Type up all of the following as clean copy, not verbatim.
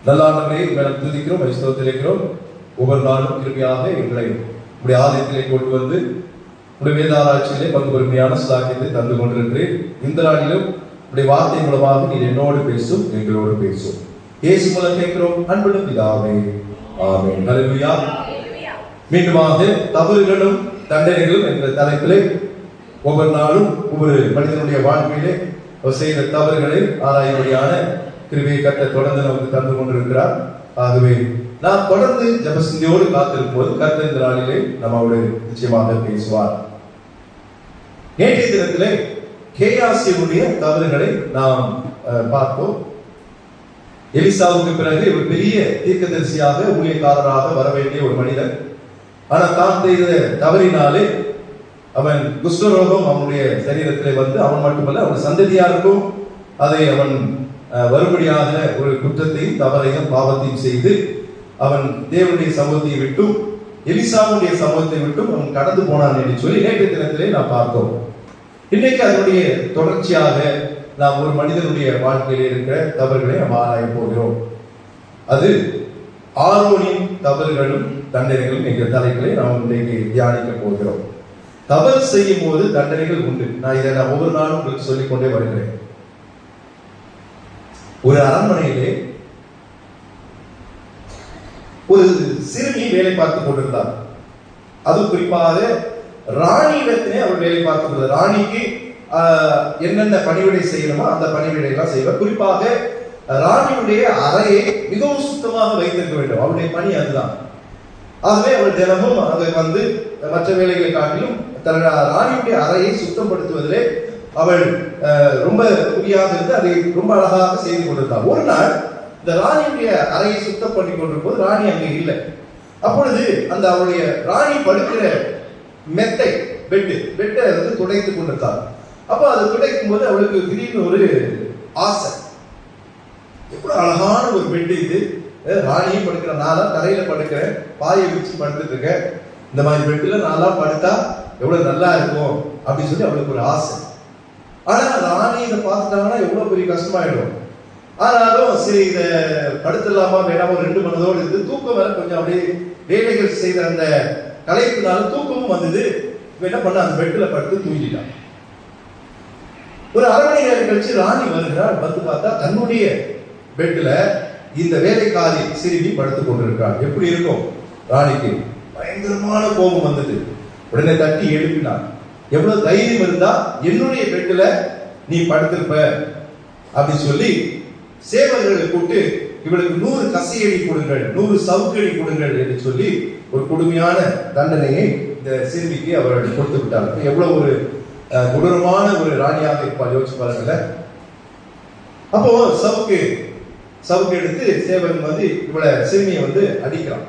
நல்லாண்டவரை மேலும் துதிக்கிறோம், ஸ்தோத்திரிக்கிறோம். ஒவ்வொரு நாளும் கிருபையாக எங்களை உடைய ஆலயத்திலே கொண்டு வந்து உடைய வேதாராய்ச்சியிலே பங்கு பெருமையான சாக்கியத்தை தந்து கொண்டிருக்கிறேன். இந்த நாளிலும் உடைய வார்த்தை மூலமாக நீர் என்னோடு பேசும், எங்களோடு பேசும். இயேசு மூலம் கேட்கிறோம் அன்புள்ள பிதாவே, ஆமென். ஹல்லேலூயா. மீண்டுமாக தவறுகளும் தண்டனைகளும் என்ற தலைப்பிலே ஒவ்வொரு நாளும் ஒவ்வொரு மனிதனுடைய வாழ்க்கையிலே செய்த தவறுகளை ஆராயும்படியான கிருபையை கர்த்தர் தொடர்ந்து நமக்கு தந்து கொண்டிருக்கிறார். ஆகவே நாம் தொடர்ந்து ஜெபசிந்தியோடு காத்திருக்கும் போது கர்த்தர் இந்த நாளிலே நம்மோடு நிச்சயமாக பேசுவார். நேற்றைய தினத்திலே கேயாசியுடைய தவறுகளை நாம் பார்த்தோம். எலிசாவுக்கு பிறகு ஒரு பெரிய தீர்க்கதரிசியாக ஊழியக்காரராக வர வேண்டிய ஒரு மனிதன். ஆனால் தான் செய்த தவறினாலே அவன் குஷ்டரோகம் அவனுடைய சரீரத்திலே வந்து அவன் மட்டுமல்ல அவன் சந்ததியாருக்கும் அதை அவன் வரும்படியாக ஒரு குற்றத்தையும் தவறையும் பாவத்தையும் செய்து அவன் தேவனுடைய சமூகத்தை விட்டும் எலிசாவுடைய சமூகத்தை விட்டும் அவன் கடந்து போனான் என்று சொல்லி நேற்றைய தினத்திலே நாம் பார்த்தோம். இன்றைக்கு அதனுடைய தொடர்ச்சியாக நாம் ஒரு மனிதனுடைய வாழ்க்கையில் இருக்கிற தவறுகளை நாம் ஆராய போகிறோம். அது ஆரோனின் தவறுகளும் தண்டனைகளும் என்ற தலைப்பிலே நாம் இன்றைக்கு தியானிக்க போகிறோம். தவறு செய்யும் போது தண்டனைகள் உண்டு. நான் இதை ஒவ்வொரு நாளும் உங்களுக்கு சொல்லிக் கொண்டே வருகிறேன். ஒரு அரண்மனையிலே ஒரு சிறுமி வேலை பார்த்துக் கொண்டிருந்தார். அது குறிப்பாக ராணியிடத்திலே அவர் வேலை பார்த்துக் கொண்டார். ராணிக்கு என்னென்ன பணிவிடை செய்யணுமோ அந்த பணிவிடை எல்லாம் செய்வார். குறிப்பாக ராணியுடைய அறையை மிகவும் சுத்தமாக வைத்திருக்க வேண்டும். அவருடைய பணி அதுதான். ஆகவே அவள் தினமும் அங்கே வந்து மற்ற வேலைகளை காட்டிலும் ராணியுடைய அறையை சுத்தப்படுத்துவதிலே அவள் ரொம்ப குறியாக இருந்து அதை ரொம்ப அழகாக செய்து கொண்டிருந்தாள். ஒரு நாள் இந்த ராணியுடைய அறையை சுத்தம் பண்ணி கொண்டிருக்கும் போது ராணி அங்கே இல்லை. அப்பொழுது அந்த அவளுடைய ராணி படுக்கிற மெத்தை பெட்டை வந்து துடைத்துக் கொண்டிருந்தாள். அப்போ அது துடைக்கும் போது அவளுக்கு திடீர்னு ஒரு ஆசை, எவ்வளவு அழகான ஒரு பெட்டு இது, ராணியும் படுக்கிற நாளா தரையில படுக்கிறேன், பாயை வச்சு படுத்துட்டு இருக்கேன், இந்த மாதிரி பெட்டுல நாளா படுத்தா எவ்வளவு நல்லா இருக்கும் அப்படின்னு சொல்லி அவளுக்கு ஒரு ஆசை. ஆனா ராணி இதை பார்த்துட்டாங்கன்னா எவ்வளவு பெரிய கஷ்டமாயிடும். ஆனாலும் சரி இதை படுத்துடலாமா வேணாம ஒரு 2 மணி இருந்து தூக்கம் வர கொஞ்சம் அப்படியே வேலைகள் செய்த அந்த களைப்புனால தூக்கமும் வந்தது. என்ன பண்ண அந்த பெட்டுல படுத்து தூங்கிட்டான். ஒரு அரை மணி நேரம் கழிச்சு ராணி வருகிறாள். வந்து பார்த்தா தன்னுடைய பெட்ல இந்த வேலைக்காரி சிறுமி படுத்துக் கொண்டிருக்கிறாள். எப்படி இருக்கும் ராணிக்கு? பயங்கரமான கோபம் வந்தது. உடனே தட்டி எழுப்பினார். எவ்வளவு தைரியம் இருந்தா என்னுடைய பெட்ல நீ படுத்திருப்ப அப்படின்னு சொல்லி சேவர்களை கூட்டு இவளுக்கு 100 கசையடி கொடுங்கள், 100 சவுக்கடி கொடுங்கள் என்று சொல்லி ஒரு கொடுமையான தண்டனையை இந்த சிறுமிக்கு அவர்கள் கொடுத்து விட்டார்கள். எவ்வளவு ஒரு கொடூரமான ஒரு ராணியாக இருப்பாள் யோசிச்சு பாருங்கல்ல. அப்போ சவுக்கு எடுத்து சேவன் வந்து இவளை சிறுமியை வந்து அடிக்கிறான்.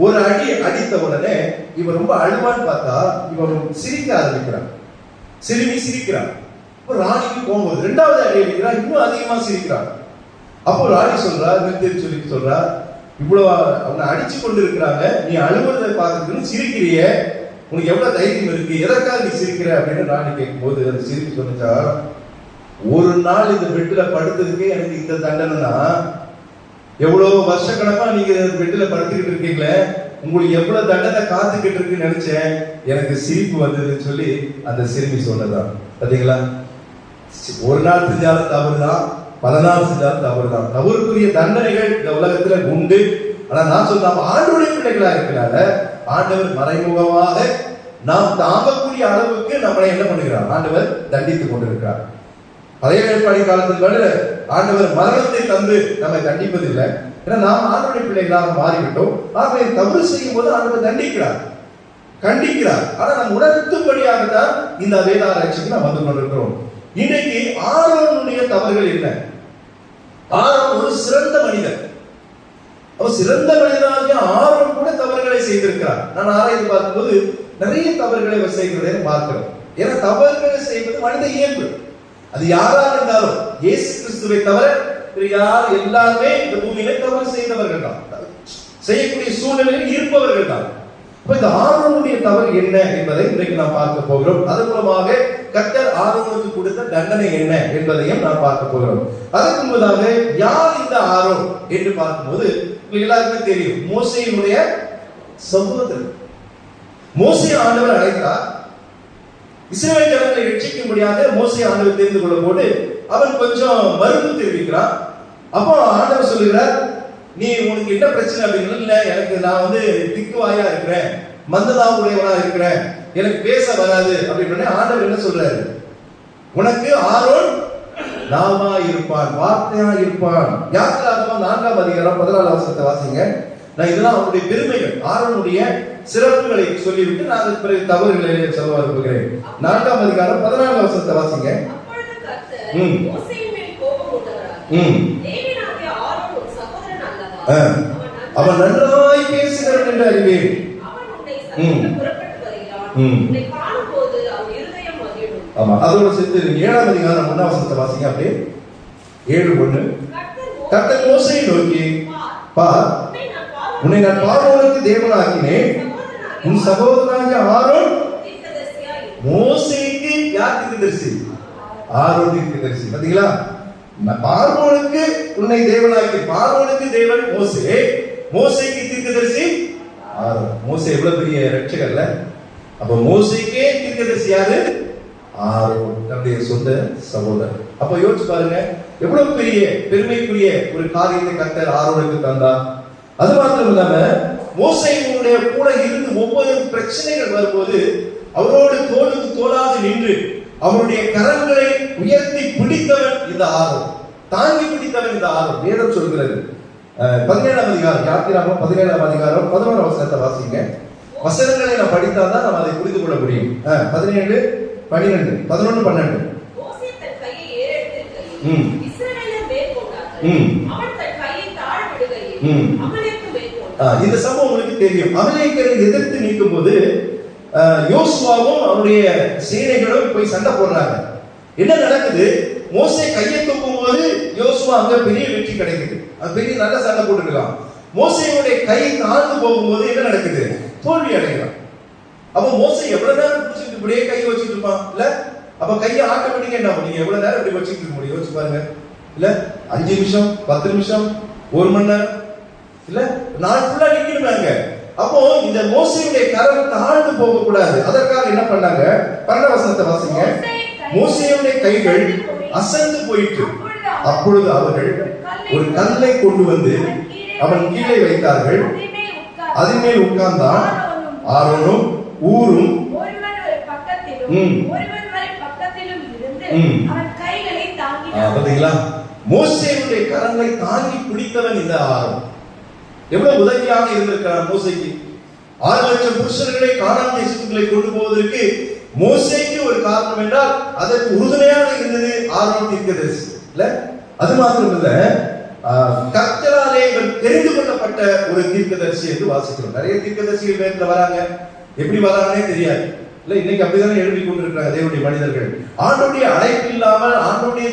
ஒரு அடி அடித்த உடனே இவன் ரொம்ப அழுவான்னு பார்த்தா இவன் சிரிக்க ஆரம்பிக்கிறான். சிறுமி சிரிக்கிறான். அப்போ ராணிக்கு கோபம் வருது. 2வது அடி அடிக்கிறான், இன்னும் அதிகமா சிரிக்கிறான். அப்போ ராணி சொல்றா, நிறுத்தி சொல்லி சொல்றா, இவ்வளவு அவனை அடிச்சு கொண்டு இருக்கிறாங்க, நீ அழுவதை பார்த்துன்னு சிரிக்கிறிய, உனக்கு எவ்வளவு தைரியம் இருக்கு, எதற்காக நீ சிரிக்கிற அப்படின்னு ராணி கேட்கும் போது அந்த சிரிப்பு சொன்னச்சா, ஒரு நாள் இந்த பெட்டுல படுத்ததுக்கே எனக்கு இந்த தண்டனைனா எவ்வளவு வருஷ கணக்கா நீங்க பெட்டுல படுத்துக்கிட்டு இருக்கீங்களே, உங்களுக்கு எவ்வளவு தண்டனை காத்துக்கிட்டு இருக்குன்னு நினைச்சேன், எனக்கு சிரிப்பு வந்ததுன்னு சொல்லி அந்த சிறுமி சொன்னதான். பாத்தீங்களா? ஒரு நாள் செஞ்சாலும் தவறுதான், பல நாள் செஞ்சாலும் தவறுதான். தவறுக்குரிய தண்டனைகள் இந்த உலகத்துல உண்டு. ஆனா நான் சொல்ல ஆண்டவருடைய பிள்ளைகளா இருக்கிறார ஆண்டவர் மறைமுகமாக நாம் தாங்கக்கூடிய அளவுக்கு நம்மளை என்ன பண்ணுகிறார்? ஆண்டவர் தண்டித்துக் கொண்டிருக்கிறார். பழைய ஏற்பாடு காலத்தில் ஆண்டவர் மரணத்தை தந்து நம்மை தண்டிப்பதில்லை. ஏன்னா நாம் ஆண்டவருடைய பிள்ளைகளாக மாறிவிட்டோம். ஆகவே தவறு செய்யும் போது ஆண்டவர் தண்டிக்கிறார், கண்டிக்கிறார். ஆனா நம் உணர்த்தும்படியாக தான் இந்த வேதாராய்ச்சிக்கு நாம் வந்து கொண்டிருக்கிறோம். இன்னைக்கு ஆரோனுடைய தவறுகள் என்ன? ஆரோன் ஒரு சிறந்த மனிதன். அவர் சிறந்த மனிதனாக ஆரோன் கூட தவறுகளை செய்திருக்கிறார். நான் ஆராய்ந்து பார்க்கும்போது நிறைய தவறுகளை அவர் செய்கிறதை பார்க்கிறோம். ஏன்னா தவறுகளை செய்வது மனித இயல்பு. அது யாரா இருந்தாலும் இயேசு கிறிஸ்துவை தவிர யார் எல்லாருமே இந்த பூமியில தவறு செய்தவர்கள் தான், செய்யக்கூடிய சூழ்நிலையில் இருப்பவர்கள் தான். அப்ப இந்த ஆரோனுடைய தவறு என்ன என்பதை இன்றைக்கு நாம் பார்க்க போகிறோம். அதன் மூலமாக கர்த்தர் ஆரோனுக்கு கொடுத்த தண்டனை என்ன என்பதையும் நாம் பார்க்க போகிறோம். அதற்கு முன்பதாக யார் இந்த ஆரோன் என்று பார்க்கும்போது எல்லாருக்கும் தெரியும், மோசேயினுடைய சகோதரர். மோசே ஆண்டவர் அழைத்தார். இஸ்ரவேல் ஜனங்களை ரட்சிக்கும்படியாக மோசே ஆண்டவர் தெரிந்து கொள்ள போது அவன் கொஞ்சம் மறுப்பு தெரிவிக்கிறான். அப்போ ஆண்டவர் சொல்லுகிறார், நீ உனக்கு என்ன பிரச்சனை அப்படின்னு. இல்ல, எனக்கு நான் திக்குவாயா இருக்கிறேன், மந்ததா உடையவனா இருக்கிறேன், எனக்கு பேச வராது அப்படின்னு ஆண்டவர் என்ன சொல்றாரு, உனக்கு ஆரோன் நாவா இருப்பான், வார்த்தையா இருப்பான். யாத்திராகமம் 4ஆம் அதிகாரம் 14ஆம் வசனத்தை வாசிங்க. நான் இதெல்லாம் அவருடைய பெருமைகள், ஆரோனுடைய சிறப்புகளை சொல்லிவிட்டு நான் அதுக்கு பிறகு தவறுகளை சொல்ல விரும்புகிறேன். 4ஆம் அதிகாரம் 14ஆம் வசனத்தை வாசிங்க. அவன் நன்றாய் பேசுகிறவன் என்று அறிவேன். ஆமா, அதோட சேர்த்து 7ஆம் அதிகாரம் 1ஆம் வசனத்தை வாசிங்க. அப்படியே 7:1. கர்த்தர் மோசேயை நோக்கி, பார், உன்னை நான் பார்வோனுக்கு தேவனாக்கினேன், உன் சகோதரனாகிய ஆரோன். மோசேக்கு யார் தீர்க்கதரிசி? ஆரோன் தீர்க்கதரிசி. பாத்தீங்களா, பார்வோனுக்கு உன்னை தேவனாக்கி, பார்வோனுக்கு தேவன் மோசே, மோசேக்கு தீர்க்கதரிசி ஆரோன். மோசே எவ்வளவு பெரிய ரட்சகர்ல. அப்ப மோசேக்கே தீர்க்கதரிசி யாரு? ஆரோன், தன்னுடைய சொந்த சகோதரர். அப்ப யோசிச்சு பாருங்க, எவ்வளவு பெரிய பெருமைக்குரிய ஒரு காரியத்தை கர்த்தர் ஆரோனுக்கு தந்தார். அது மாத்திரம் இல்லாம மோசேயினுடைய கூட இருந்து ஒவ்வொரு பிரச்சனைகள் வரும்போது அவரோடு தோளுக்கு தோளாக நின்று அவருடைய கரங்களை உயர்த்தி பிடித்தவன் இந்த ஆரோன், தாங்கி பிடித்தவன் இந்த ஆரோன். வேதம் சொல்கிறது 17ஆம் அதிகாரம், யாத்திராகமம் 17ஆம் அதிகாரம் 11ஆம் வசனத்தை வாசிங்க. வசனங்களை நான் படித்தால்தான் நம்ம அதை புரிந்து கொள்ள முடியும். 17, 12, 11, 12. இந்த சம்பவம் உங்களுக்கு தெரியும். அமலேக்கரை எதிர்த்து நீக்கும் போது யோசுவாவும் அவருடைய சேனைகளும் போய் சண்டை போடுறாங்க. என்ன நடக்குது? மோசே கையை தூக்கும் போது யோசுவா அங்க பெரிய வெற்றி கிடைக்குது, பெரிய நல்ல சண்டை போட்டுருக்கான். மோசேயுடைய கை தாழ்ந்து போகும்போது என்ன நடக்குது? தோல்வி அடைகிறான். அப்ப மோசே எவ்வளவு நேரம் பிடிச்சிட்டு இப்படியே கையை வச்சுட்டு இருப்பான் இல்ல? அப்ப கையை ஆட்டோமேட்டிக்கா என்ன பண்ணீங்க, எவ்வளவு நேரம் இப்படி வச்சுட்டு இருக்க முடியும்? யோசிச்சு பாருங்க. இல்ல 5 நிமிஷம், 10 நிமிஷம், 1 மணி நேரம், இல்ல நாள் ஃபுல்லா நிக்கணுமாங்க. அப்போ இந்த மோசேயுடைய கரம் தாழ்ந்து போக கூடாது. அதற்காக என்ன பண்ணாங்க? 12ஆம் வசனத்தை வாசிங்க. மோசேயுடைய கைகள் அசந்து போயிற்று. அப்பொழுது அவர்கள் ஒரு கல்லை கொண்டு வந்து அவன் கீழே வைத்தார்கள். அதன் மேல் உட்கார்ந்தான் ஆரோனும் ஊரும். பாத்தீங்களா, மோசேயுடைய கரங்களை தாங்கி பிடித்தவன் இந்த ஆரோன். எவ்வளவு உதவியாக இருந்திருக்கிறார் மோசேக்கு. 6 லட்சம் புருஷர்களை கானான் தேசத்துக்குள்ளே கொண்டு போவதற்கு மோசேக்கு ஒரு காரணம் என்றால் அதற்கு உறுதுணையாக இருந்தது ஆரோன் தீர்க்கதரிசி இல்ல? அது மாத்திரம் இல்ல, கர்த்தராலே இவர் தெரிந்து கொள்ளப்பட்ட ஒரு தீர்க்கதரிசி என்று வாசிக்கிறோம். நிறைய தீர்க்கதரிசிகள் வேதத்துல வராங்க, எப்படி வராங்கன்னே தெரியாது இல்ல? இன்னைக்கு அப்படித்தானே எழுதி கொண்டிருக்கிறாங்க தேவனுடைய மனிதர்கள். ஆண்டோடைய அழைப்பு இல்லாமல், ஆண்டோடைய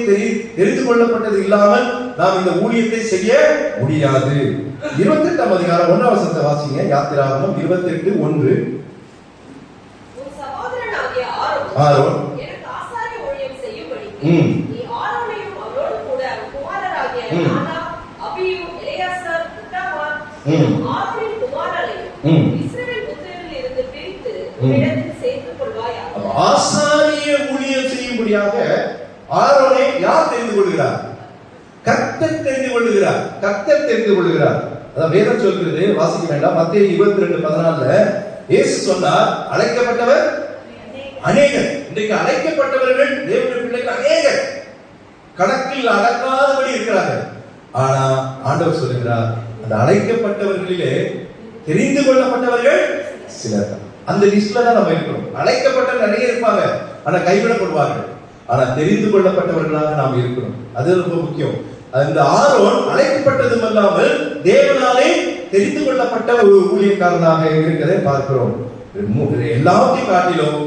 தெரிந்து கொள்ளப்பட்டது இல்லாமல் நாம் இந்த ஊழியத்தை செய்ய முடியாது. 28ஆம் அதிகாரம் 1ஆம் வசனத்தை வாசிங்க. யாத்திராகமம் 28:1. ஆரோன் எனக்கு ஆசாரிய ஊழியம் செய்யும்படிக்கு நீ ஆரோனையும் அவரோடு கூட அவன் குமாரராகிய நாதாப், அபியூ, எலியாசார், இத்தாமார் ஆரோனின் குமாரரையும் இஸ்ரவேல் புத்திரரில் இருந்து பிரித்து உன்னிடத்தில் சேர்த்துக் கொள்வாயாக. ஆசாரிய ஊழியம் செய்யும்படியாக ஆரோனை யார் தெரிந்து கொள்கிறார்? கர்த்தர் தெரிந்து கொள்கிறார். கர்த்தர் தெரிந்து கொள்கிறார். அதான் வேதம் சொல்கிறது, வாசிக்க வேண்டாம். மத்தேயு 22:14 இயேசு சொன்னார், அழைக்கப்பட்டவர் அநேகர். இன்றைக்கு அழைக்கப்பட்டவர்கள் தேவனுடைய பிள்ளைகள் அநேகர், கணக்கில் அடக்காதபடி இருக்கிறார்கள். ஆனா ஆண்டவர் சொல்லுகிறார், அந்த அழைக்கப்பட்டவர்களிலே தெரிந்து கொள்ளப்பட்டவர்கள் சிலர். அந்த லிஸ்ட்ல தான் நம்ம இருக்கிறோம். அழைக்கப்பட்ட நிறைய இருப்பாங்க, ஆனா கைவிடப்படுவார்கள். ஆனா தெரிந்து கொள்ளப்பட்டவர்களாக நாம் இருக்கிறோம். அது ரொம்ப முக்கியம். அந்த ஆரோன் அழைக்கப்பட்டதும் அல்லாமல் தேவனாலே தெரிந்து கொள்ளப்பட்ட ஒரு ஊழியக்காரனாக இருக்கிறதை பார்க்கிறோம். எல்லாத்தையும் காட்டிலும்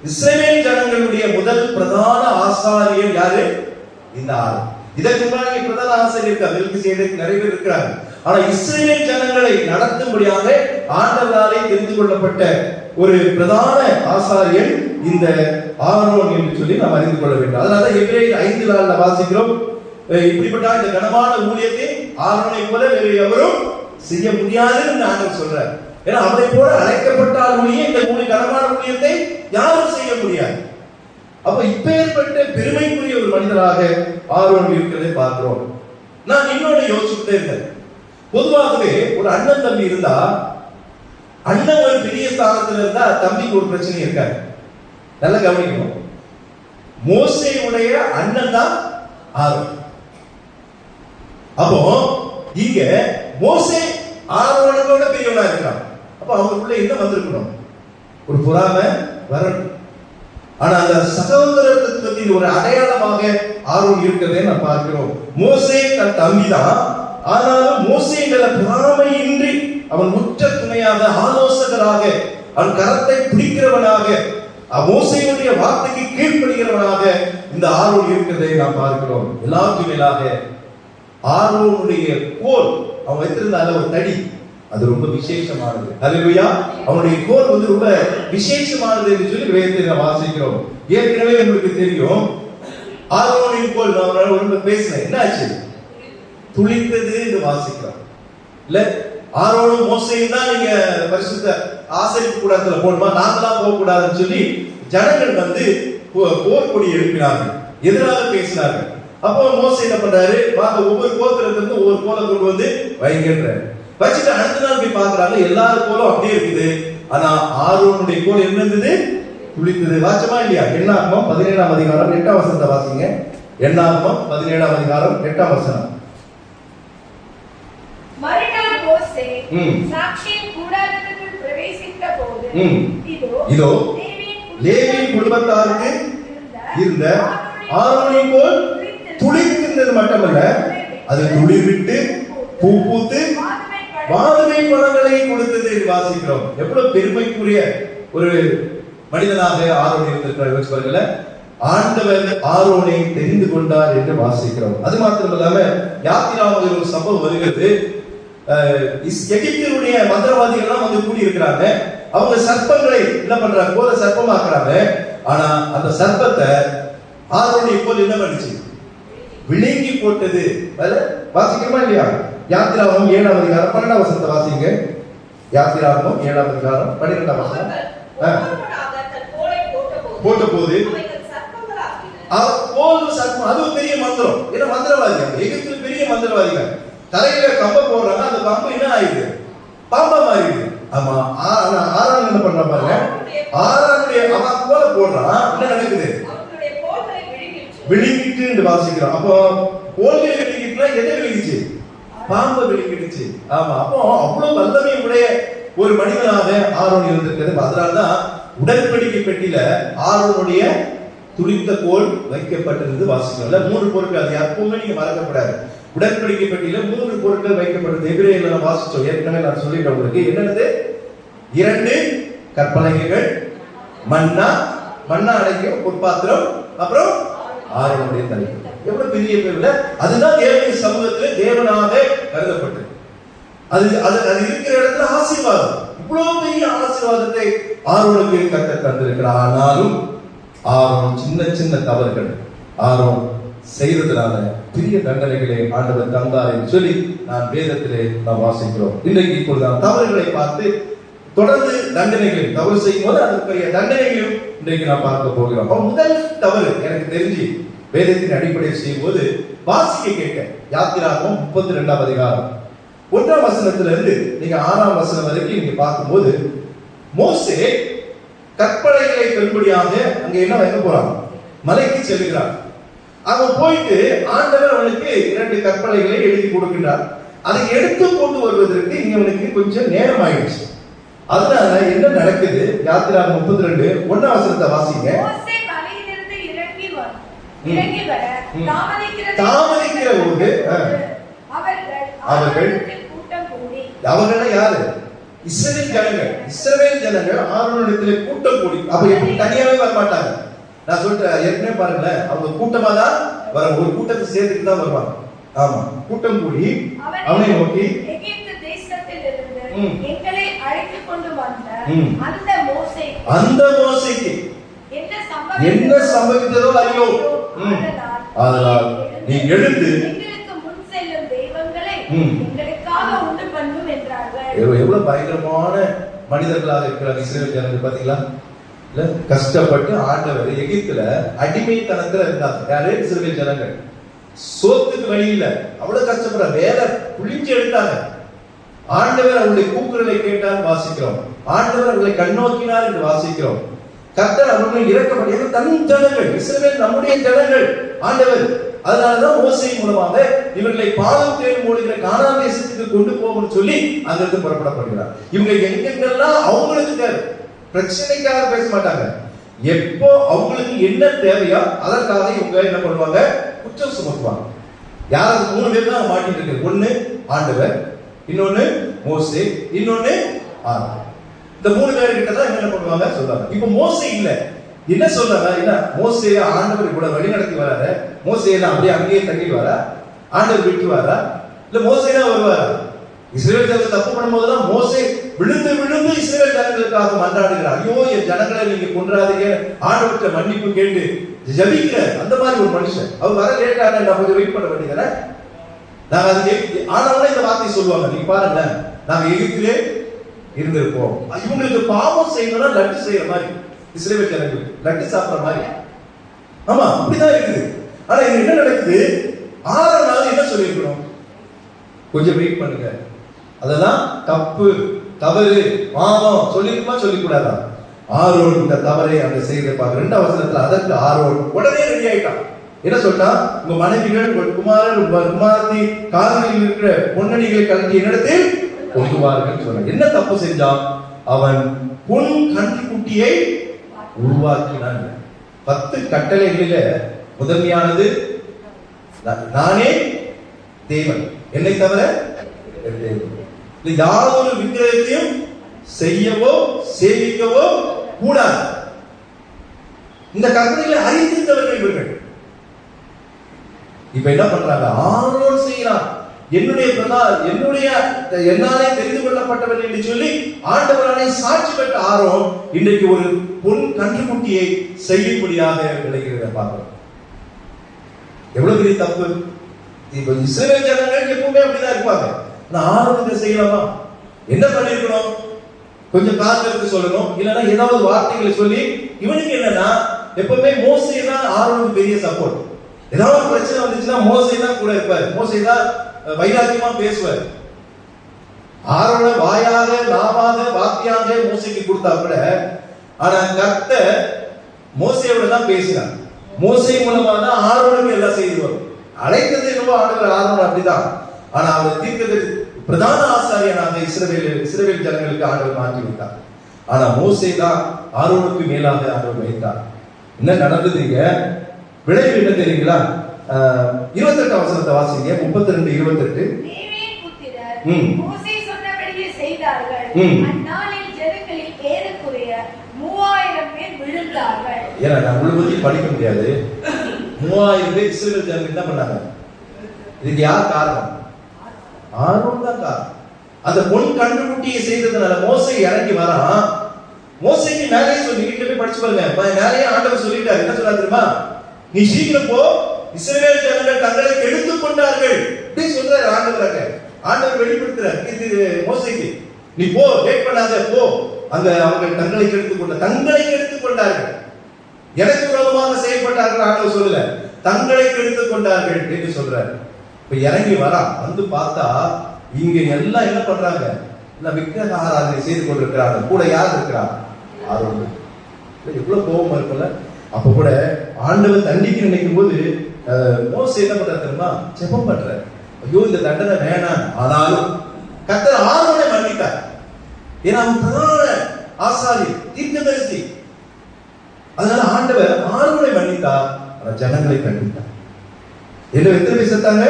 இஸ்ரவேல் ஜனங்களுடைய முதல் பிரதான ஆசாரியர் யாரு? இந்த ஆரோன். இதற்கு முன்னாடி பிரதான ஆசாரியர் மெல்கிசேதேக் நிறைய பேர் இருக்கிறாங்க. ஆனா இஸ்ரவேல் ஜனங்களை நடத்தும்படியாக ஆண்டவராலே தெரிந்து கொள்ளப்பட்ட ஒரு பிரதான ஆசாரியன் இந்த ஆரோன் என்று சொல்லி நாம் அறிந்து கொள்ள வேண்டும். அதனால எபிரேயர் 5:4 வாசிக்கிறோம், இப்படிப்பட்ட இந்த கனமான ஊழியத்தை ஆரோனை போல வேறு எவரும் செய்ய முடியாதுன்னு ஆண்டவர் சொல்றார். ஏன்னா அவரை போல அழைக்கப்பட்டால் ஒழிய இந்த கனமான ஊழியத்தை யாரும் செய்ய முடியாது. அப்ப இப்பேற்பட்ட பெருமைக்குரிய ஒரு மனிதராக ஆரோன் இருக்கிறதை பார்க்கிறோம். நான் இன்னொன்று யோசிச்சுட்டே இருந்தேன். பொதுவாகவே ஒரு அண்ணன் தம்பி இருந்தா, அண்ணன் ஒரு பெரிய ஸ்தானத்துல இருந்தா தம்பிக்கு ஒரு பிரச்சனை இருக்காது. நல்லா கவனிக்கணும். மோசேயுடைய அண்ணன் தான் ஆரோன். அப்போ இங்க மோசே ஆரோனோட பெரியவனா இருக்கான். அப்ப அவங்களுக்குள்ள என்ன வந்திருக்கணும்? ஒரு பொறாமை வரணும். ஆனா அந்த சகோதரத்துவத்தின் ஒரு அடையாளமாக ஆரோன் இருக்கிறதை நான் பார்க்கிறோம். மோசே தன் தம்பி தான், ஆனாலும் மோசே மேல பொறாமையின்றி அவன் உற்ற துணையாக, ஆலோசகராக, அவன் கரத்தை பிடிக்கிறவனாக, மோசேயுடைய வார்த்தைக்கு கீழ்ப்படுகிறவனாக இந்த ஆரோன் இருக்கிறதை நாம் பார்க்கிறோம். எல்லாத்துக்கும் மேலாக ஆரோனுடைய கோல், அவன் வைத்திருந்த ஒரு தடி, அது ரொம்ப விசேஷமானது. அல்லேலூயா. அவனுடைய கோல் வந்து ரொம்ப விசேஷமானது என்று சொல்லி வேதத்தில் நாம் வாசிக்கிறோம். ஏற்கனவே உங்களுக்கு தெரியும், ஆரோனின் கோல் நான் ஒரு பேசினேன், என்ன ஆச்சு? துளித்தது என்று வாசிக்கிறோம். இல்ல, ஆரோனும் மோசேயும் தான் நீங்க பரிசுத்த ஆசரிப்பு கூடாரத்துல போடுமா, நாங்களாம் போக கூடாதுன்னு சொல்லி ஜனங்கள் வந்து போர்க்கொடி எழுப்பினார்கள், எதிராக பேசினார்கள். அப்போ மோசே என்ன பண்றாரு? ஒவ்வொரு கோத்திரத்துல இருந்து ஒவ்வொரு கோலை கொண்டு வந்து வைக்கின்றார். வச்சுட்டு அடுத்த நாள் போய் பாக்குறாங்க, எல்லாரும் கோலும் அப்படியே இருக்குது. ஆனா ஆரோனுடைய கோல் என்ன இருந்தது? துளித்தது. வாச்சமா இல்லையா? என்னாகமம் 17ஆம் அதிகாரம் 8ஆம் வசனத்தை வாசிங்க. என்னாகமம் 17ஆம் அதிகாரம் 8ஆம் வசனம். மறுநாள் மோசே சாட்சிய கூடாரத்துக்குள் பிரவேசித்த போது இதோ லேவி குடும்பத்தாருக்கு இருந்த ஆரோனின் கோல் துளிர்த்திருந்தது மட்டுமல்ல, அது துளிர்விட்டு பூ பூத்து வாதுமை பழங்களை கொடுத்தது என்று வாசிக்கிறோம். எவ்வளவு பெருமைக்குரிய ஒரு மனிதனாக ஆரோன் இருந்திருக்கிறார். ஆண்டவர் ஆரோனை தெரிந்து கொண்டார் என்று வாசிக்கிறோம். அது மாத்திரமல்லாம யாத்திராவில் ஒரு சம்பவம் வருகிறது. எகிப்தினுடைய மந்திரவாதிகள் வந்து கூடி இருக்கிறாங்க. அவங்க சர்ப்பங்களை என்ன பண்றாங்க? கோல சர்ப்பமாக்குறாங்க. ஆனா அந்த சர்ப்பத்தை ஆரோனை போல் என்ன பண்ணுச்சு? விழுங்கி போட்டது. வாசிக்கிறோமா இல்லையா? யாத்திராகமம் 7ஆம் அதிகாரம் 12ஆம் வசனத்தை வாசிங்க. யாத்திராகமம் 7ஆம் அதிகாரம் 12ஆம் வசனம். போட்ட போது அது பெரிய மந்திரம். ஏன்னா மந்திரவாதிகள், எகிப்தில் பெரிய மந்திரவாதிகள் தலையில கம்ப போடுறாங்க. அந்த கம்பு என்ன ஆயிடுது? பாம்பா மாறிடுது. ஆமா. ஆறான் என்ன பண்றான் பாருங்க. ஆறானுடைய அவன் கோல போடுறான். என்ன நடக்குது? விழுங்கிட்டு வாசிக்கிறோம். அப்போ கோல்களை விழுங்கிட்டுனா எதை விழுங்கிச்சு? பாம்பை விழுங்கிடுச்சு. ஆமா. அப்போ அவ்வளவு வல்லமை உடைய ஒரு மனிதனாக ஆரோன் இருந்திருக்கிறது. அதனால்தான் உடன்படிக்கை பெட்டியில ஆரோனுடைய துளித்த கோல் வைக்கப்பட்டிருந்து வாசிக்கிறோம்ல. 3 பொருட்கள், அது எப்பவுமே நீங்க மறக்கப்படாது. உடன்படிக்கை பெட்டியில 3 பொருட்கள் வைக்கப்பட்டது. எபிரேயர்ல நம்ம வாசிச்சோம். ஏற்கனவே நான் சொல்லிட்டேன் உங்களுக்கு. என்னது? 2 கற்பலகைகள், மன்னா அடைக்கும் ஒரு பாத்திரம், அப்புறம் ஆரோனுடைய தலை. எவ்வளவு பெரிய பேர்ல அதுதான் தேவனுடைய சமூகத்திலே தேவனாக கருதப்பட்டது. அது இருக்கிற இடத்துல ஆசீர்வாதம். இவ்வளவு பெரிய ஆசீர்வாதத்தை ஆரோனுக்கு கர்த்தர் தந்திருக்கிறார். ஆனாலும் ஆரோன் சின்ன தவறுகள் ஆரோன் செய்ததுனால பெரிய தண்டனைகளை ஆண்டவர் தந்தார் என்று சொல்லி நான் வேதத்திலே நாம் வாசிக்கிறோம். இன்றைக்கு இப்பொழுது நாம் தவறுகளை பார்த்து தொடர்ந்து தண்டனைகள், தவறு செய்யும் போது அதற்குரிய தண்டனைகளையும் இன்றைக்கு நாம் பார்க்க போகிறோம். முதல் தவறு எனக்கு தெரிஞ்சு வேதத்தின் அடிப்படையில் செய்யும் போது வாசிக்க கேட்க யாத்திராகமம் 32ஆம் அதிகாரம் 1ஆம் வசனத்திலிருந்து நீங்க 6ஆம் வசனம் வரைக்கும் நீங்க பார்க்கும்போது மோசே கற்பனைகளை பெரும்படியாக அங்க என்ன வைக்க போறான்? மலைக்கு செல்கிறான். அவன் போயிட்டு ஆண்டவர் அவனுக்கு 2 கற்பனைகளை எழுதி கொடுக்கின்றார். அதை எடுத்து கொண்டு வருவதற்கு இவனுக்கு கொஞ்சம் நேரம் ஆயிடுச்சு. அதனால என்ன நடக்குது? யாத்திராகமம் 32 1ஆம் வசனத்தை வாசிங்க. தாமதிக்கிற போது அவர்கள் யாரு? இஸ்ரவேல் ஜனங்கள் ஆரோனிடத்திலே கூட்டம் கூடி. அப்ப எப்படி தனியாவே வர மாட்டாங்க. நான் சொல்றேன், ஏற்கனவே பாருங்களேன், அவங்க கூட்டமா தான் வர, ஒரு கூட்டத்தை சேர்த்துட்டு தான் வருவாங்க. ஆமா, கூட்டம் கூடி அவனை நோக்கி எங்களை அழைத்துக் கொண்டு வந்த அந்த மோசேக்கு என்ன சம்பவித்ததோ அறியோ. அதனால் நீ எழுந்து எங்களுக்கு முன் செல்லும் தெய்வங்களை எங்களுக்காக உண்டு பண்ணும் என்றார்கள். எவ்வளவு பயங்கரமான மனிதர்களாக இருக்கிறாங்க இஸ்ரவேல் ஜனங்கள் பாத்தீங்களா? இல்ல, கஷ்டப்பட்டு ஆண்டவர் எகிப்துல அடிமைத்தனத்துல இருந்தாங்க. யாரு? இஸ்ரவேல் ஜனங்கள். சோத்துக்கு வழி இல்ல, அவ்வளவு கஷ்டப்படுற, வேலை புளிஞ்சு எடுத்தாங்க. ஆண்டவர் அவருடைய கூக்குரலை கேட்டார் வாசிக்கிறோம். ஆண்டவர் அவர்களை கண்ணோக்கினார் என்று வாசிக்கிறோம். கர்த்தர் அவர்கள் இறக்கப்பட்ட தன் ஜனங்கள், இஸ்ரவேல் நம்முடைய ஜனங்கள் ஆண்டவர். அதனாலதான் மோசே மூலமாக இவர்களை பாலும் தேடும் ஓடுகிற கானான் தேசத்துக்கு கொண்டு போகணும்னு சொல்லி அங்கிருந்து புறப்படப்படுகிறார். இவங்க எங்கெங்கெல்லாம் அவங்களுக்கு தேவை, பிரச்சனைக்காக பேச மாட்டாங்க. எப்போ அவங்களுக்கு என்ன தேவையோ அதற்காக இவங்க என்ன பண்ணுவாங்க? குற்றம் சுமத்துவாங்க. யாராவது 3 பேர் தான் மாட்டிட்டு இருக்கு. ஒண்ணு ஆண்டவர், இன்னொன்னு மோசே, இன்னொன்னு ஆரோன். இந்த 3 பேர்கிட்ட தான் என்ன பண்ணுவாங்க சொல்றாங்க. இப்ப மோசே இல்ல, என்ன சொல்றாங்க? இல்ல மோசேயை ஆண்டவர் கூட வழி நடத்தி வராரு. மோசேயெல்லாம் அப்படியே அங்கேயே தங்கிடுவாரா? ஆண்டவர் விட்டுவாரா? இல்ல மோசே தான் வருவாரா? இஸ்ரவேல் ஜனங்கள் தப்பு பண்ணும்போதெல்லாம் மோசே விழுந்து விழுந்து இஸ்ரவேல் ஜனங்களுக்காக மன்றாடுகிறார். ஐயோ, என் ஜனங்களை நீங்க கொன்றாதீங்க, ஆண்டவர்கிட்ட மன்னிப்பு கேட்டு ஜபிக்கிற அந்த மாதிரி ஒரு மனுஷன். அவர் வர லேட் ஆனா நான் கொஞ்சம் வெயிட் பண்ண வேண்டியதானே? நாங்க அது ஆனவனே இந்த வார்த்தை சொல்லுவாங்க. நீங்க பாருங்க, நாங்க எகிப்திலே இருந்திருப்போம். இவங்களுக்கு பாவம் செய்யணும்னா லட்டு செய்யற மாதிரி, இஸ்ரவேல் ஜனங்கள் லட்டு சாப்பிடுற மாதிரி. ஆமா, அப்படிதான் இருக்குது. ஆனா இது என்ன நடக்குது? 6 நாள் என்ன சொல்லிருக்கணும்? கொஞ்சம் வெயிட் பண்ணுங்க, அதெல்லாம் தப்பு, தவறு, பாவம் சொல்லிருக்குமா சொல்லிக்கூடாதா? ஆரோன் இந்த தவறை அந்த செய்த பார்க்க 2 வசனத்துல அதற்கு ஆரோன் உடனே ரெடி ஆயிட்டான். என்ன சொல்றா? உங்க மனைவிகள், உங்க குமாரர், உங்க குமாரத்தி கால்களில் இருக்கிற பொன்னணிகளை கலட்டி என்னிடத்தில் கொண்டு வாருங்கள் சொன்னான். என்ன தப்பு செஞ்சான்? அவன் பொன் கன்றுக்குட்டியை உருவாக்கினான். 10 கட்டளைகளில முதன்மையானது நானே தேவன், என்னை தவிர யாரொரு விக்கிரகத்தையும் செய்யவோ சேவிக்கவோ கூடாது. இந்த கற்பனைகளை அறிந்திருந்தவர்கள் இவர்கள். இப்ப என்ன பண்றாங்க? ஆரோன் செய்யலாம், என்னுடைய என்னாலே தெரிந்து கொள்ளப்பட்டவன் என்று சொல்லி ஆண்டவராலே சாட்சி பெற்ற ஆரோன் இன்றைக்கு ஒரு பொன் கன்றுக்குட்டியை செய்யும்படியாக விளைகிறத பார்க்கிறோம். எவ்வளவு பெரிய தப்பு! இப்ப இஸ்ரவேல் ஜனங்கள் எப்பவுமே அப்படிதான் இருப்பாங்க. நான் ஆரோனுக்கு செய்யலாமா? என்ன பண்ணிருக்கணும்? கொஞ்சம் காத்திருந்து சொல்லணும், இல்லைன்னா ஏதாவது வார்த்தைகளை சொல்லி. இவனுக்கு என்னன்னா எப்பவுமே மோசே தான் ஆரோனுக்கு பெரிய சப்போர்ட். ஏதாவது பிரச்சனை வந்துச்சுன்னா மோசே தான் கூட இருப்பார், மோசே தான் வைராக்கியமா பேசுவார். ஆரோனை வாயாக நாவாக வார்த்தையாக மோசைக்கு கொடுத்தா கூட, ஆனா கர்த்தர் மோசையோட தான் பேசினார். மோசை மூலமா தான் ஆரோனுக்கு எல்லாம் செய்து வரும். அழைத்தது என்னவோ ஆண்டவர் ஆரோன் அப்படிதான். ஆனா அவர் தீர்க்கதரிசி பிரதான ஆசாரியனாக இஸ்ரவேல் ஜனங்களுக்கு ஆண்டவர் மாற்றி விட்டார். ஆனா மோசே தான் ஆரோனுக்கு மேலாக ஆண்டவர் வைத்தார். என்ன நடந்ததுங்க? விளைவு என்ன தெரியுங்களா? 28 வசனத்தை வாசிங்க. 32:28. லேவியின் புத்திரர் மோசே சொன்னபடியே செய்தார்கள். அந்நாளில் ஜனங்களில் ஏறக்குறைய 3000 பேர் விழுந்தார்கள். ஏன்னா நான் முழுவதும் படிக்க முடியாது. 3000 பேர் இஸ்ரவேல் ஜனங்கள் என்ன பண்ணாங்க? இதுக்கு யார் காரணம்? ஆரோன் தான் காரணம். அந்த பொன் கன்றுக்குட்டியை செய்ததுனால மோசே இறங்கி வரான். மோசேக்கு மேலே சொல்லி வீட்டுல போய் படிச்சு பாருங்க. மேலேயே ஆண்டவர் சொல்லிட்டாரு. என்ன சொல்றாரு தெரியுமா? நீ சீக்கிரம் போ, இஸ்ரவேல் ஜனங்கள் தங்களை கெடுத்துக் கொண்டார்கள் இப்படி சொல்றாரு ஆண்டவராக. ஆண்டவர் வெளிப்படுத்துறார் இது மோசேக்கு. நீ போ, வெயிட் பண்ணாத, போ. அங்க அவர்கள் தங்களை கெடுத்துக் கொண்டார்கள். எனக்கு விரோதமாக செயல்பட்டார்கள் ஆண்டவர் சொல்லல, தங்களை கெடுத்துக் கொண்டார்கள் என்று சொல்றாரு. இப்ப இறங்கி வரா, வந்து பார்த்தா இங்க எல்லாம் என்ன பண்றாங்க? விக்கிரக ஆராதனை செய்து கொண்டிருக்கிறாங்க. கூட யார் இருக்கிறா? ஆரோன். எவ்வளவு கோபமா இருக்குல்ல. அப்ப கூட ஆண்டவர் தண்டிக்க நினைக்கும் போது மோசே என்ன பண்றாரு தெரியுமா? ஜெபம் பண்றாரு. ஐயோ, இந்த தண்டனை வேணாம். ஆனாலும் கர்த்தர் ஆரோனை மன்னித்தார். ஏன்னா அவன் பிரதான ஆசாரியர், தீர்க்கதரிசி. அதனால ஆண்டவர் ஆரோனை மன்னித்தார், ஜனங்களை கண்டித்தார். என்ன எத்தனை பேர் செத்தாங்க?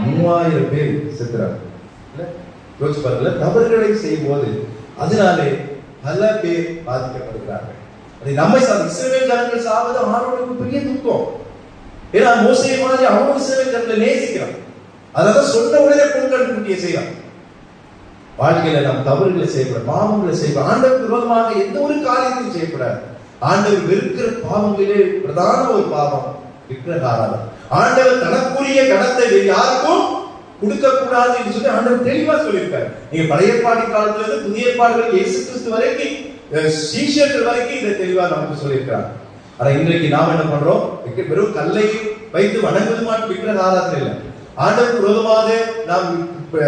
3000 பேர் செத்துறாங்க. யோசிச்சு பாருங்க, தவறுகளை செய்யும் போது அதனாலே பல பேர் பாதிக்கப்படுகிறார்கள். நம்மை இஸ்ரவேல் ஜனங்கள் சாவது ஆரோனுக்கு பெரிய துக்கம். ஏன்னா மோசே மாதிரி அவனும் இஸ்ரவேல் ஜனங்களை நேசிக்கிறான். அதான் சொன்ன உடனே பொன் கன்றுக்குட்டியை செய்யறான். வாழ்க்கையில நாம் தவறுகளை செய்யக்கூடாது, பாவங்களை செய்யக்கூடாது, ஆண்டவருக்கு விரோதமாக எந்த ஒரு காரியத்தையும் செய்யக்கூடாது. ஆண்டவர் வெறுக்கிற பாவங்களிலே பிரதான ஒரு பாவம் விக்கிரகாராதனை. ஆண்டவர் தனக்குரிய கணத்தை யாருக்கும் கொடுக்க கூடாது என்று சொல்லி ஆண்டவர் தெளிவா சொல்லியிருக்காரு. நீங்க பழைய ஏற்பாடு காலத்துல இருந்து புதிய ஏற்பாடுகள் இயேசு கிறிஸ்து வரைக்கும் சீஷர்கள் வரைக்கும் இதை தெளிவா நமக்கு சொல்லியிருக்கிறார். ஆனா இன்றைக்கு நாம் என்ன பண்றோம்? வெறும் கல்லை வைத்து வணங்குவதுமான விக்கிரக ஆராதனை இல்லை. ஆண்டவருக்கு விரோதமாக நாம்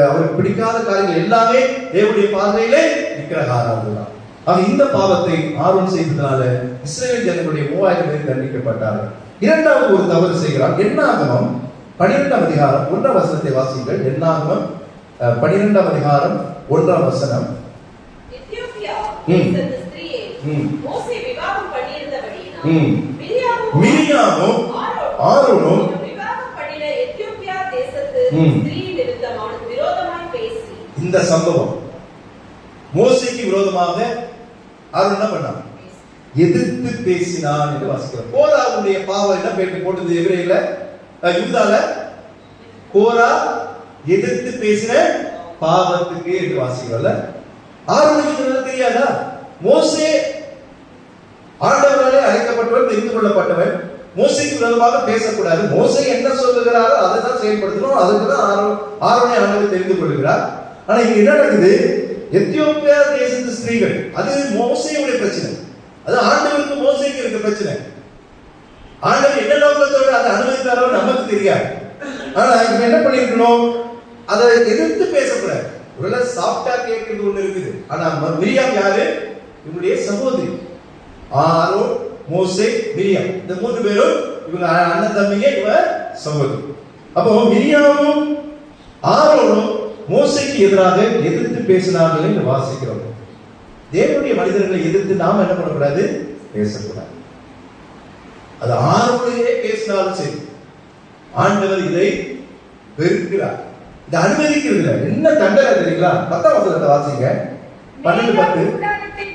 அவருக்கு பிடிக்காத காரியங்கள் எல்லாமே தேவனுடைய பார்வையிலே விக்கிரக ஆராதனை தான். ஆக இந்த பாவத்தை ஆரோன் செய்ததுனால இஸ்ரவேல் ஜனங்களுடைய 3000 பேர் தண்டிக்கப்பட்டார்கள். இரண்டாவது ஒரு தவறு செய்கிறார். என்னாகமம் 12ஆம் அதிகாரம் 1ஆம் வசனத்தை வாசிங்கள். என்னாகமம் 12ஆம் அதிகாரம் 1ஆம் வசனம். எத்தியோப்பியா தேசத்து ஸ்திரீயை மோசே விவாகம் பண்ணியிருந்தபடியினால் மிரியாமும் ஆரோனும் விவாகம் பண்ணின எத்தியோப்பியா தேசத்து ஸ்திரீயின் விருத்தமான விரோதமாய் பேசி, இந்த சம்பவம் மோசேக்கு விரோதமாக ஆரோன் என்ன பண்ணான்? எதிர்த்து பேசினான் என்று வாசிக்கிறோம். கோராவுடைய பாவம் என்ன பேருக்கு போட்டது? எபிரேயர்ல யூதால கோரா எதிர்த்து பேசின பாவத்துக்கு என்று வாசிக்கிறோம்ல. ஆரோனுக்கு தெரியாதா? மோசே ஆண்டவராலே அழைக்கப்பட்டவன், தெரிந்து கொள்ளப்பட்டவன். மோசேக்கு விரோதமாக பேசக்கூடாது. மோசே என்ன சொல்லுகிறாரோ அதை தான் செயல்படுத்தணும். அதுக்கு தான் ஆரோனை ஆண்டவர் தெரிந்து கொள்கிறார். ஆனா இங்க என்ன நடக்குது? எத்தியோப்பியா தேசத்து ஸ்திரீகள், அது மோசேயுடைய பிரச்சனை. அது ஆண்டவருக்கு மோசேக்கு இருக்க பிரச்சனை. ஆண்டவர் என்ன நோக்கத்தோட அதை அனுமதித்தாரோ நமக்கு தெரியாது. ஆனா இங்க என்ன பண்ணிருக்கணும்? அதை எதிர்த்து பேசக்கூடாது. ஒருவேளை சாப்பிட்டா கேட்கிறது ஒண்ணு இருக்குது. ஆனா மிரியாம் யாரு? இவனுடைய சகோதரி. ஆரோன், மோசே, மிரியாம், இந்த 3 பேரும் இவங்க அண்ணன் தம்பிங்க, இவ சகோதரி. அப்போ மிரியாமும் ஆரோனும் மோசேக்கு எதிராக எதிர்த்து பேசினார்கள் என்று வாசிக்கிறோம். தேவனுடைய மனிதர்களை எதிர்த்து நாம் என்ன பண்ணக்கூடாது? பேசக்கூடாது. அது ஆரோனையே பேசினாலும் சரி, ஆண்டவர் இதை வெறுக்கிறார். இதை அனுமதிக்கிறது. என்ன தண்டனை தெரியுங்களா? 10ஆம் வசனத்தை வாசிங்க. 12:10.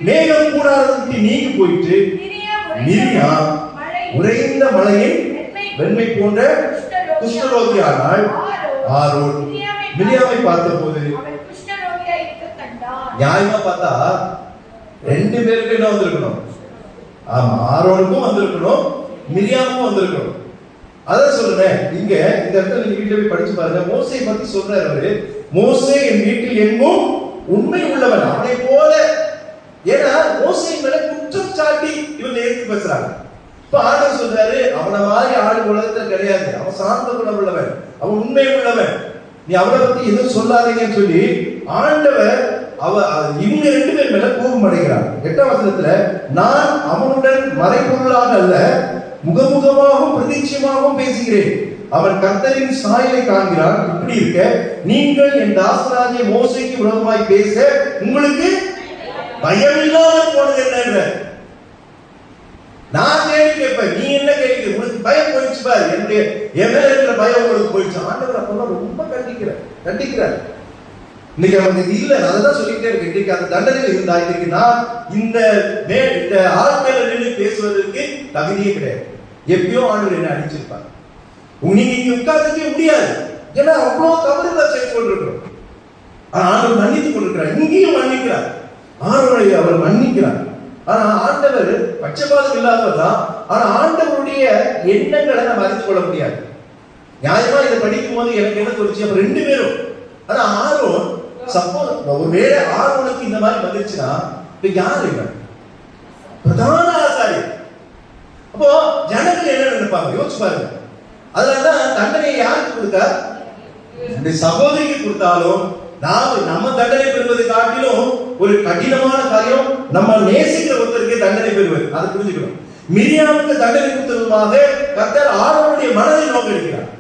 மேகம் கூடாரத்தை நீங்கி போயிட்டு மிரியாம் உறைந்த மலையின் வெண்மை போன்ற குஷ்டரோகியானால் ஆரோன் மிரியாமை பார்த்தபோது, நியாயமா பார்த்தா 2 பேருக்கு என்ன வந்திருக்கணும்? ஆமா, ஆரோனுக்கும் வந்திருக்கணும், மிரியாமுக்கும் வந்திருக்கணும். அதான் சொல்றேன். இங்க இந்த இடத்துல நீங்க வீட்டுல போய் படிச்சு பாருங்க. மோசே பத்தி சொல்றாரு அவரு. மோசே என் வீட்டில் எங்கும் உண்மை உள்ளவன், அவனை போல. ஏன்னா மோசே மேல குற்றம் சாட்டி இவங்க எடுத்து பேசுறாங்க. இப்ப ஆண்டவர் சொல்றாரு, அவனை மாதிரி ஆடு உலகத்தில் கிடையாது, அவன் சார்ந்த குணம் உள்ளவன், அவன் உண்மை உள்ளவன், நீ அவனை பத்தி எதுவும் சொல்லாதீங்கன்னு சொல்லி ஆண்டவர் இவங்க 2 பேர் மேல கோபம் அடைகிறார். 8ஆம் வசனத்துல, நான் அவனுடன் மறைபொருளாக அல்ல முகமுகமாகவும் பிரதிட்சமாகவும் பேசுகிறேன், அவன் கர்த்தரின் சாயலை காண்கிறான். இப்படி இருக்க நீங்கள் என் தாசனாகிய மோசேக்கு விரோதமாய் பேச உங்களுக்கு பயம் இல்லாமல் போனது என்ன? நான் கேள்வி கேட்பேன், நீ என்ன கேள்வி? உனக்கு பயம் போயிடுச்சு பாரு, என்னுடைய என் மேல இருக்கிற பயம் உங்களுக்கு போயிடுச்சு. ஆண்டவர் அப்பெல்லாம் ரொம்ப கண்டிக்கிறார். இன்னைக்கு அவனுக்கு இல்ல, நான் அதான் சொல்லிட்டே இருக்கேன். இன்னைக்கு அந்த தண்டனையில் இருந்தா இன்னைக்கு நான் இந்த ஆள் மேல நின்று பேசுவதற்கு தகுதியே கிடையாது. எப்பயோ ஆண்டவர் என்ன அடிச்சிருப்பாங்க. நீங்க இங்க உட்கார்ந்துக்கவே முடியாது. ஏன்னா அவ்வளவு தவறுகளை செய்து கொண்டிருக்கிறோம். ஆண்டவர் மன்னித்துக் கொண்டிருக்கிறார். இங்கேயும் மன்னிக்கிறார். ஆண்டவரை அவர் மன்னிக்கிறார். ஆனா ஆண்டவர் பட்சபாதம் இல்லாதவர் தான். ஆனா ஆண்டவருடைய எண்ணங்களை நம்ம அறிந்து கொள்ள முடியாது. நியாயமா இதை படிக்கும் போது எனக்கு என்ன தோணுச்சு? அப்ப 2 பேரும், ஆனா ஆரோன் சப்போஸ் ஒருவேளை ஆரோனுக்கு இந்த மாதிரி வந்துருச்சுன்னா இப்ப யாரு? பிரதான ஆசாரியர். அப்போ ஜனங்கள் என்ன நினைப்பாங்க? யோசிச்சு பாருங்க. அதனாலதான் தண்டனையை யாருக்கு கொடுத்தார்? இந்த சகோதரிக்கு கொடுத்தாலும் நம்ம தண்டனை பெறுவதை காட்டிலும் ஒரு கடினமான காரியம் நம்ம நேசிக்கிற ஒருத்தருக்கு தண்டனை பெறுவது. அதை புரிஞ்சுக்கணும். மிரியாமுக்கு தண்டனை கொடுத்ததுமாக கர்த்தர் ஆரோனுடைய மனதை நோக்கடிக்கிறார்.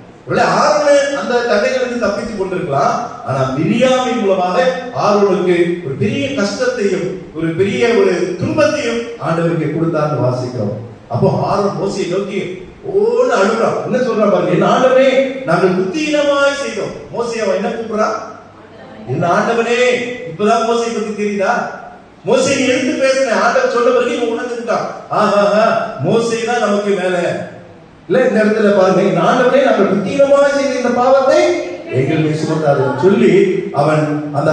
ஆரோனை அந்த தண்டனையிலிருந்து தப்பித்துக் கொண்டிருக்கலாம். ஆனா மிரியாமின் மூலமாக ஆரோனுக்கு ஒரு பெரிய கஷ்டத்தையும் ஒரு பெரிய ஒரு துன்பத்தையும் ஆண்டவருக்கு கொடுத்தார்னு வாசிக்கிறோம். அப்போ ஆரோன் மோசேயை நோக்கி ஓன்னு அழுறான். என்ன சொல்றான் பாருங்க, என் ஆண்டவனே நாங்கள் புத்தியீனமாய் செய்தோம். மோசே அவன் என்ன கூப்பிடுறான்? என் ஆண்டவனே. இப்பதான் மோசே பத்தி தெரியுதா? மோசே எடுத்து பேசின ஆண்டவர் சொல்ல பிறகு இவன் உணர்ந்துட்டான். ஆஹா, மோசே தான் நமக்கு மேல இல்ல. இந்த இடத்துல பாருங்க, என் ஆண்டவனே நாங்கள் புத்தியீனமாய் செய்த இந்த பாவத்தை எங்கள் மீது சுமத்தாதுன்னு சொல்லி அவன் அந்த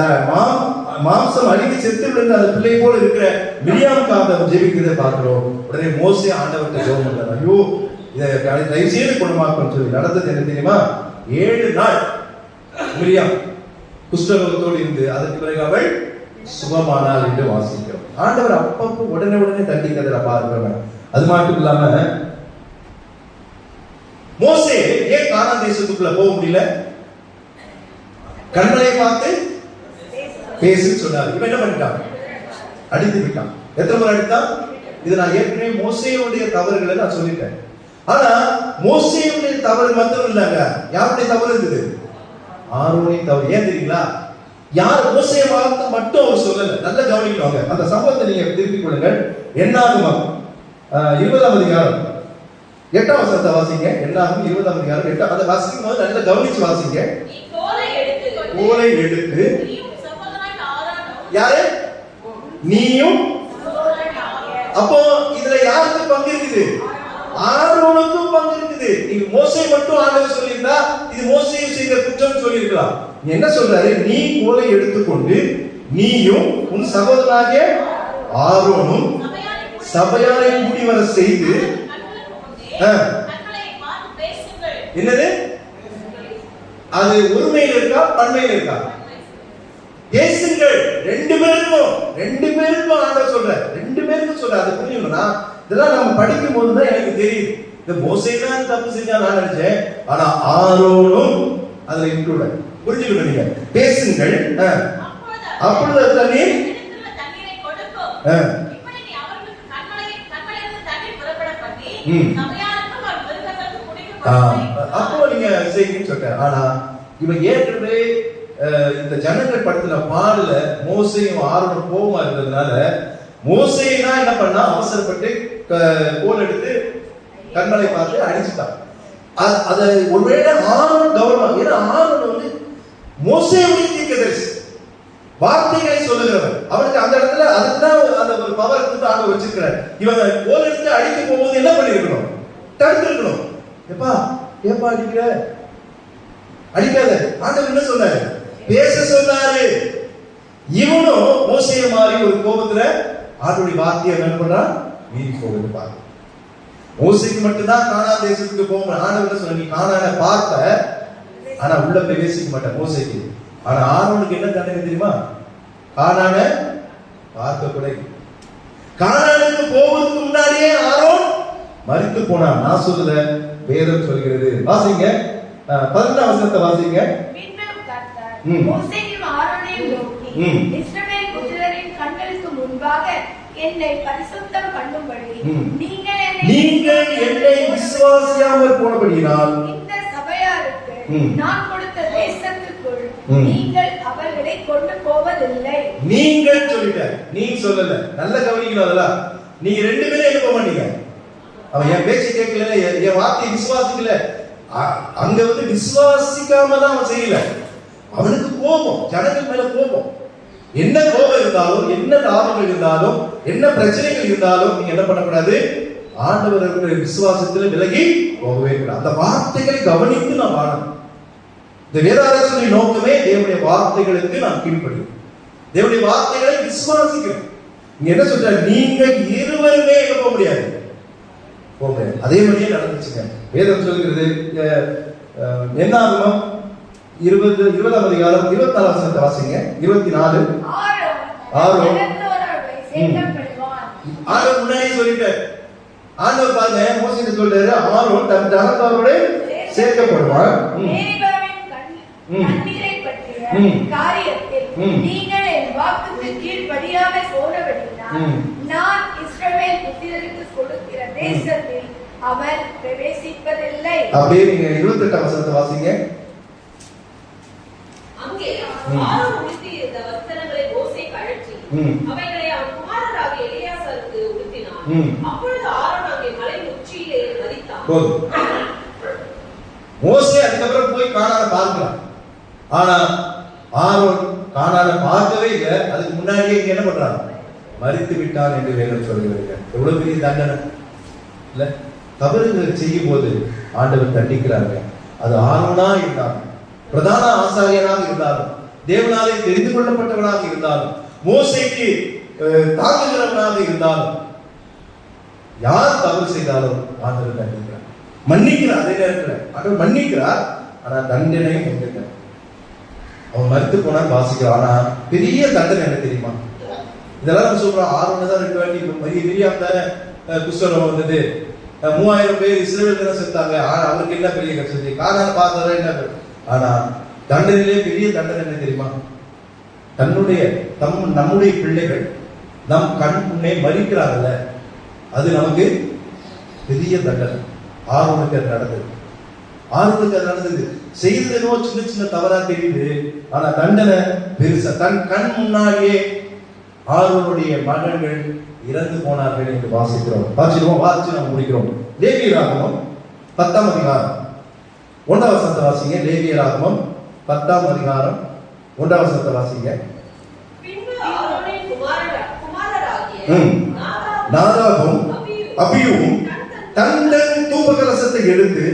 மாம்சம் அழுகி செத்து விழுந்த அந்த பிள்ளை போல இருக்கிற மிரியாமுக்காக அவன் ஜெபிக்கிறதை பார்க்கிறோம். உடனே மோசே ஆண்டவர்கிட்ட ஜெபம் பண்றான், ஐயோ இதை தயவு செய்து குணமாக்குன்னு சொல்லி. நடந்தது என்ன தெரியுமா? 7 நாள் மிரியாம் குஷ்டரோகத்தோடு இருந்து அதற்கு பிறகு அவள் சுகமானாள் என்று வாசிக்கிறோம். ஆண்டவர் அப்பப்போ உடனே தண்டிக்கிறத பார்க்கிறோம். அது மட்டும் இல்லாம மோசே ஏன் கானான் தேசத்துக்குள்ள போக முடியல? கண்மலை பார்த்து பேசுன்னு சொன்னார். இவன் என்ன பண்ணிட்டான்? அடித்து விட்டான். எத்தனை முறை அடித்தான்? இது நான் ஏற்கனவே மோசேயுடைய தவறுகளை நான் சொல்லிட்டேன். ஆனா மோசேயுடைய தவறு மட்டும் இல்லங்க, யாருடைய தவறு இருந்தது? ஆரோனின் தவறு. ஏன் தெரியுங்களா? யார் மோசேயை பார்த்து மட்டும் அவர் சொல்லல. நல்ல கவனிக்கணுங்க. அந்த சம்பவத்தை நீங்க திருப்பிக் கொள்ளுங்கள். என்னாகுமா 20ஆம் அதிகாரம் 8ஆம் வசனத்தை வாசிங்க. என்னாகும் 20ஆம் அதிகாரம் 8. அதை வாசிக்கும் போது நல்லா கவனிச்சு வாசிங்க. கோலை எடுத்து யாரு? நீயும். அப்போ இதுல யாருக்கு பங்கு இருக்குது? ஆரோனுக்கும் பங்கு இருக்குது. நீங்க மோசே மட்டும் ஆண்டவர் சொல்லியிருந்தா இது மோசேயும் செய்த குற்றம் சொல்லியிருக்கலாம். என்ன சொல்றாரு? நீ கோலை எடுத்துக்கொண்டு நீயும் உன் சகோதரனாகிய ஆரோனும் சபையாரை கூடி வர செய்து என்னது? அது ஒருமையில் இருக்கா பன்மையில் இருக்கா? பேசுங்கள். 2 பேருக்கும் ஆண்டவர் சொல்ற. 2 பேருக்கும் சொல்ற. அது புரியுங்களா? இதெல்லாம் நம்ம படிக்கும் போதுதான் எனக்கு தெரியுது. இந்த மோசே தான் தப்பு செஞ்சா நான் நினைச்சேன். ஆனா ஆரோனும் அதுல இன்க்ளூட். புரிஞ்சுக்கணும் நீங்க. பேசுங்கள். அப்பொழுது தண்ணீர் அப்போ நீங்க செய்யுங்கன்னு சொல்றேன். ஆனா இவன் ஏற்கனவே இந்த ஜனங்கள் படுத்தின பாடல மோசையும் ஆரோனும் கோபமா இருந்ததுனால மோசேனா என்ன பண்ணா? அவசரப்பட்டு கோல் எடுத்து கண்மலை பார்த்து அடிச்சுட்டான். அதை ஒருவேளை ஆரோன் கவனம், ஏன்னா ஆரோன் வந்து மோசேயுடைய தீர்க்கதரிசி, வார்த்தைகளை சொல்லுகிறவன். அவனுக்கு அந்த இடத்துல அதுதான் அந்த ஒரு பவர் கொடுத்து ஆக வச்சிருக்கிறார். இவங்க கோல் எடுத்து அடிக்க போகும்போது என்ன பண்ணிருக்கணும்? தடுத்து இருக்கணும். ஏப்பா அடிக்கிற? அடிக்காத. ஆண்டவர் என்ன சொன்னாரு? பேச சொன்னாரு. இவனும் மோசேய மாதிரி ஒரு கோபத்துல ஆண்டவருடைய வார்த்தையை என்ன பண்றான்? மீறி போகுது. பாரு, மோசேக்கு மட்டும்தான் கானான் தேசத்துக்கு போக ஆண்டவர் சொன்ன, நீ கானானை பார்த்த ஆனா உள்ள பிரவேசிக்க மாட்டேன் மோசேக்கு. ஆனா ஆரோனுக்கு என்ன தண்டனை தெரியுமா? கானான பார்க்க கூட. கானானுக்கு போவதற்கு முன்னாடியே ஆரோன் மரித்து போனான். நான் சொல்லல, வேதம் சொல்கிறது. வாசிங்க 11ஆம் வசனத்தை வாசிங்க. மோசேயும் ஆரோனையும் நோக்கி, இஸ்ரவேல் புத்திரரின் கண்களுக்கு முன்பாக என்னை பரிசுத்தம் பண்ணும்படி நீங்கள் என்னை விசுவாசியாமல் போனபடியினால் இந்த சபையாருக்கு நான் கொடுத்த தேசத்துக்குள் நீங்கள் அவர்களை கொண்டு போவதில்லை. நீங்கள் சொல்லிட்ட, நீ சொல்லல. நல்ல கவனிக்கணும். அதெல்லாம் நீங்க 2 பேரும் என்ன போக மாட்டீங்க. அவன் என் பேச்சு கேட்கல, என் வார்த்தை விசுவாசிக்கல. அங்க வந்து விசுவாசிக்காம தான் அவன் செய்யல. அவனுக்கு கோபம், ஜனங்கள் மேல கோபம். என்ன கோபம் இருந்தாலும், என்ன லாபங்கள் இருந்தாலும், என்ன பிரச்சனைகள் இருந்தாலும் நீங்க என்ன பண்ணக்கூடாது? ஆண்டவருடைய விசுவாசத்துல விலகி போகவே கூடாது. அந்த வார்த்தைகளை கவனித்து நாம் வாழணும். இந்த வேதாராய்ச்சி நோக்கமே தேவனுடைய வார்த்தைகளுக்கு நாம் கீழ்ப்படியும், தேவனுடைய வார்த்தைகளை விசுவாசிக்கணும். நீங்க என்ன சொல்ற? நீங்க இருவருமே எங்க போக முடியாது, போக. அதே மாதிரியே நடந்துச்சுங்க. வேதம் சொல்கிறது என்ன ஆகுமா? 20ஆம் அதிகாரம் 24ஆம் வசனத்தை வாசிங்க. 24. ஆரோன் முன்னாடியே சொல்லிட்டார். ஆண்டவர் பாருங்க, மோசே சொல்றாரு, ஆரோன் தன் ஜனத்தோட சேர்க்கப்படுவான். நீங்கள் என் வாக்குக்கு கீழ்ப்படியாமல் போனபடியினால் நான் இஸ்ரவேல் புத்திரருக்கு கொடுக்கிற தேசத்தில் அவர் பிரவேசிப்பதில்லை. அப்படியே நீங்க 28ஆம் வசனத்தை வாசிங்க. அங்கே ஆரோன் உடுத்தியிருந்த வஸ்திரங்களை மோசே கழற்றி அவைகளை அவன் குமாரராகிய எலியாசாருக்கு உடுத்தினான். அப்பொழுது ஆரோன் அங்கே மலை உச்சியிலே மரித்தான். மோசே அதுக்கப்புறம் போய் கானானை பார்க்கலாம். ஆனா ஆரோன் கானானை பார்க்கவே இல்லை. அதுக்கு முன்னாடியே இங்க என்ன பண்றான்? மரித்து விட்டான் என்று வேதம் சொல்கிறது. எவ்வளவு பெரிய தண்டனை இல்ல? தவறுகள் செய்யும் போது ஆண்டவர் தண்டிக்கிறாங்க. அது ஆரோனா இருந்தான். பிரதான ஆசாரியனாக இருந்தாலும், தேவனாலே தெரிந்து கொள்ளப்பட்டவனாக இருந்தாலும், மோசேக்கு தாங்குகிறவனாக இருந்தாலும், யார் தவறு செய்தாலும் ஆண்டவர் கண்டிக்கிறார், மன்னிக்கிறார். அதே நேரத்தில் ஆண்டவர் மன்னிக்கிறார், ஆனா தண்டனையும் உண்டு. அவன் மறுத்து போனா வாசிக்கிறான். ஆனா பெரிய தண்டனை என்ன தெரியுமா? இதெல்லாம் நம்ம சொல்றோம், ஆர்வம் தான் இருக்க வேண்டி மிரியாம் தானே குஷ்டரோகம் வந்தது, 3000 பேர் இஸ்ரவேல் தானே செத்தாங்க, அவருக்கு என்ன பெரிய கஷ்டம், காணாத பார்த்ததா என்ன. ஆனா தண்டனையிலே பெரிய தண்டனை என்ன தெரியுமா? நம்முடைய பிள்ளைகள் நம் கண் முன்னே மறிக்கிறாங்கல்ல, அது நமக்கு பெரிய தண்டனை. ஆர்வனுக்கு அது நடந்தது. செய்ததோ சின்ன சின்ன தவறா தெரியுது, ஆனா தண்டனை பெருசா. தன் கண் முன்னாடியே ஆர்வனுடைய மகன்கள் இறந்து போனார்கள் என்று வாசிக்கிறோம். வாசிச்சு நாம் முடிக்கிறோம். லேவியராகமம் 10ஆம் அதிகாரம் 1ஆம் வசனத்தை வாசிங்க. லேவியராகமம் 10ஆம் அதிகாரம் 1ஆம் வசனத்தை வாசிங்க. நாதாபும் அபியூவும் தன் தூபகலசத்தை எடுத்து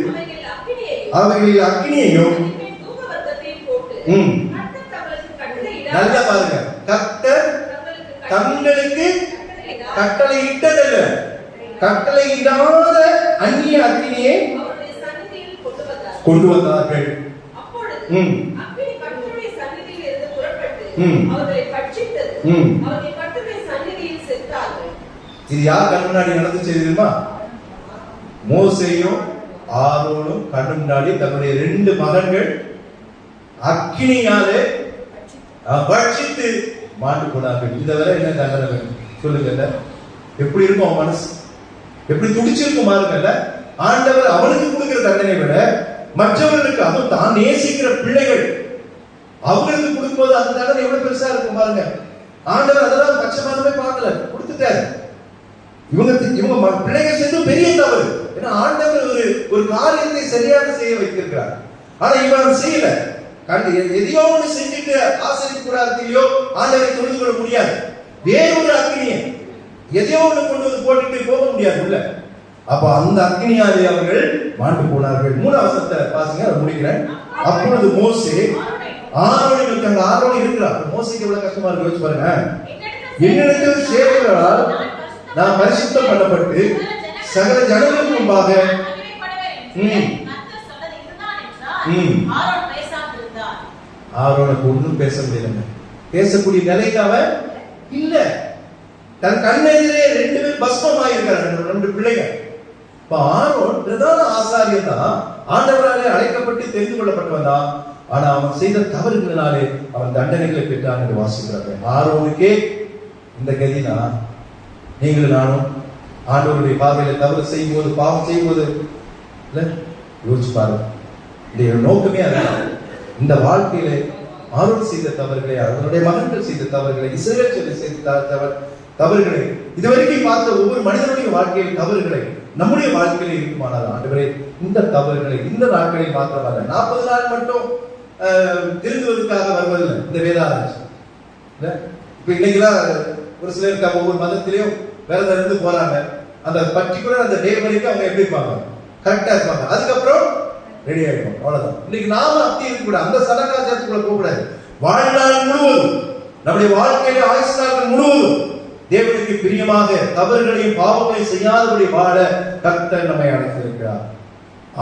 அவைகளில் அக்கினியையும், நல்லா பாருங்க, கர்த்தர் தங்களுக்கு கட்டளையிட்டதல்ல, கட்டளையிடாத அந்நிய அக்கினியை கொண்டு வந்தார்கள். இது யார் கண் முன்னாடி நடந்துச்சு தெரியுமா? மோசேயும் ஆரோனும் கண் முன்னாடி தன்னுடைய 2 மகன்கள் அக்கினியாலே பட்சித்து மாண்டு போனார்கள். இதை வரை என்ன தண்டனை சொல்லுங்க? எப்படி இருக்கும் அவன் மனசு? எப்படி துடிச்சிருக்கும் பாருங்கல்ல. ஆண்டவர் அவனுக்கு கொடுக்கிற தண்டனை விட மற்றவர்களுக்கு, அதுவும் தான் நேசிக்கிற பிள்ளைகள் அவங்களுக்கு கொடுக்கும்போது அந்த தண்டனை எவ்வளவு பெருசா இருக்கும் பாருங்க. ஆண்டவர் அதெல்லாம் பட்சமானவே பார்க்கல, கொடுத்துட்டாரு. இவங்க பிள்ளைகள் செய்து பெரிய தவறு. ஏன்னா ஆண்டவர் ஒரு காரியத்தை சரியாக செய்ய வைத்திருக்கிறார். ஆனா இவன் செய்யல. எதையோ ஒன்று செஞ்சுட்டு ஆசிரியர் கூடாரத்திலேயோ ஆண்டவரை தொழுது கொள்ள முடியாது. வேறொரு அக்னியை எதையோ ஒன்று கொண்டு வந்து போட்டுட்டு போக முடியாது உள்ள. அப்ப அந்த அக்னியாலே அவர்கள் மாண்டு போனார்கள். 3ஆம் வசனத்தை வாசிங்க, அதை முடிக்கிறேன். அப்பொழுது மோசே ஆரோன் இருக்கிறார். மோசேக்கு எவ்வளவு கஷ்டமா இருக்கு யோசிச்சு பாருங்க. என்னிடத்தில் சேவைகளால் நான் பரிசுத்தம் பண்ணப்பட்டு சகல ஜனங்களுக்கு முன்பாக ஆரோனுக்கு ஒன்றும் பேச முடியல. பேசக்கூடிய நிலைக்கு அவன் இல்ல. தன் கண்ணெதிரே 2 பேர் பஸ்மமாயிருக்கிறார்கள், 2 பிள்ளைகள். இப்ப ஆரோன் பிரதான ஆசாரியன் தான், ஆண்டவராலே அழைக்கப்பட்டு தெரிந்து கொள்ளப்பட்டவன் தான். ஆனா அவன் செய்த தவறுகளினாலே அவன் தண்டனைகளை பெற்றான் என்று வாசிக்கிறார்கள். ஆரோனுக்கே இந்த கதிதான் நீங்களும் நானும் ஆண்டவருடைய பார்வையில தவறு செய்யும் போது, பாவம் செய்யும் போது யோசிச்சு பாருங்க. இந்த நோக்கமே அதான். இந்த வாழ்க்கையில ஆரோன் செய்த தவறுகளை, அவருடைய மகன்கள் செய்த தவறுகளை, இஸ்ரவேல் செய்த தவறுகளை, இதுவரைக்கும் பார்த்த ஒவ்வொரு மனிதனுடைய வாழ்க்கையில் தவறுகளை நம்முடைய வாழ்க்கையில இருக்குமானால் ஆண்டவரே இந்த தவறுகளை இந்த நாட்களில் மாத்திரமல்ல, 40 நாள் மட்டும் திருந்துவதற்காக வருவதில்லை இந்த வேதாராய்ச்சி. இப்ப இன்னைக்குலாம் ஒரு சிலர் இருக்காங்க, ஒவ்வொரு மதத்திலையும் விரதம் இருந்து போறாங்க. அந்த பர்டிகுலர் அந்த டே வரைக்கும் அவங்க எப்படி இருப்பாங்க? கரெக்டா இருப்பாங்க. அதுக்கப்புறம் ரெடி ஆயிடும், அவ்வளவுதான். இன்னைக்கு நாம அப்படி இருக்கக்கூடாது. அந்த சடங்காச்சாரத்துக்குள்ள போகக்கூடாது. வாழ்நாள் முழுவதும், நம்முடைய வாழ்க்கையில ஆயுசு நாட்கள் முழுவதும் தேவனுக்கு பிரியமாக தவறுகளையும் பாவங்களையும் செய்யாதபடி வாழ கர்த்தர் நம்மை அழைத்திருக்கிறார்.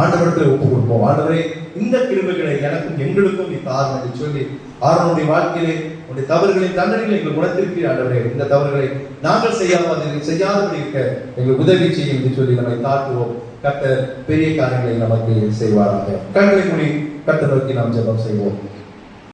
ஆண்டவரத்தில் ஒப்பு கொடுப்போம். ஆண்டவரே இந்த கிருபைகளை எனக்கும் எங்களுக்கும் நீ தாரும் என்று சொல்லி ஆரோனுடைய வாழ்க்கையிலே உடைய தவறுகளின் தண்டனைகளை எங்கள் குணத்திற்கு ஆண்டவரே இந்த தவறுகளை நாங்கள் செய்யாதபடி இருக்க எங்கள் உதவி செய்யும் என்று சொல்லி நம்மை தாழ்த்துவோம். கர்த்தர் பெரிய காரியங்களை நமக்கு செய்வாராக. கண்களை மூடி கர்த்தர் நோக்கி நாம் ஜெபம் செய்வோம்.